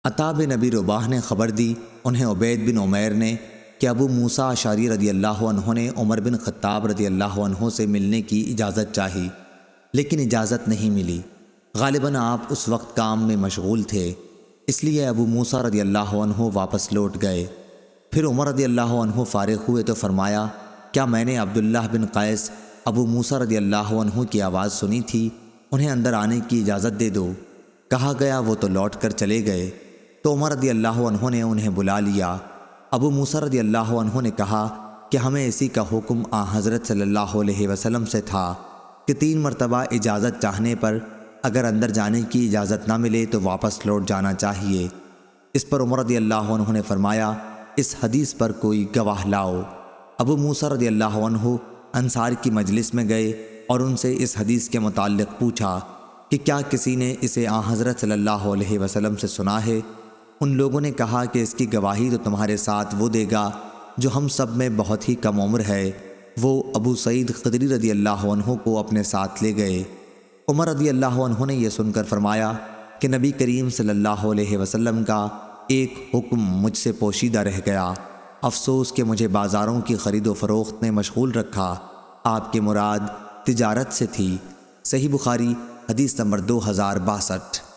عطا بن ابی رباح نے خبر دی، انہیں عبید بن عمیر نے، کہ ابو موسیٰ اشعری رضی اللہ عنہ نے عمر بن خطاب رضی اللہ عنہ سے ملنے کی اجازت چاہی، لیکن اجازت نہیں ملی۔ غالباً آپ اس وقت کام میں مشغول تھے، اس لیے ابو موسیٰ رضی اللہ عنہ واپس لوٹ گئے۔ پھر عمر رضی اللہ عنہ فارغ ہوئے تو فرمایا، کیا میں نے عبداللہ بن قیس ابو موسیٰ رضی اللہ عنہ کی آواز سنی تھی؟ انہیں اندر آنے کی اجازت دے دو۔ کہا گیا وہ تو لوٹ کر چلے گئے، تو عمر رضی اللہ عنہ نے انہیں بلا لیا۔ ابو موسیٰ رضی اللہ عنہ نے کہا کہ ہمیں اسی کا حکم حضرت صلی اللہ علیہ وسلم سے تھا کہ 3 مرتبہ اجازت چاہنے پر اگر اندر جانے کی اجازت نہ ملے تو واپس لوٹ جانا چاہیے۔ اس پر عمر رضی اللہ عنہ نے فرمایا، اس حدیث پر کوئی گواہ لاؤ۔ ابو موسیٰ رضی اللہ عنہ انصار کی مجلس میں گئے اور ان سے اس حدیث کے متعلق پوچھا کہ کیا کسی نے اسے حضرت صلی اللہ علیہ وسلم سے سنا ہے؟ ان لوگوں نے کہا کہ اس کی گواہی تو تمہارے ساتھ وہ دے گا جو ہم سب میں بہت ہی کم عمر ہے۔ وہ ابو سعید خدری رضی اللہ عنہ کو اپنے ساتھ لے گئے۔ عمر رضی اللہ عنہ نے یہ سن کر فرمایا کہ نبی کریم صلی اللہ علیہ وسلم کا ایک حکم مجھ سے پوشیدہ رہ گیا، افسوس کہ مجھے بازاروں کی خرید و فروخت نے مشغول رکھا۔ آپ کی مراد تجارت سے تھی۔ صحیح بخاری حدیث نمبر 2062۔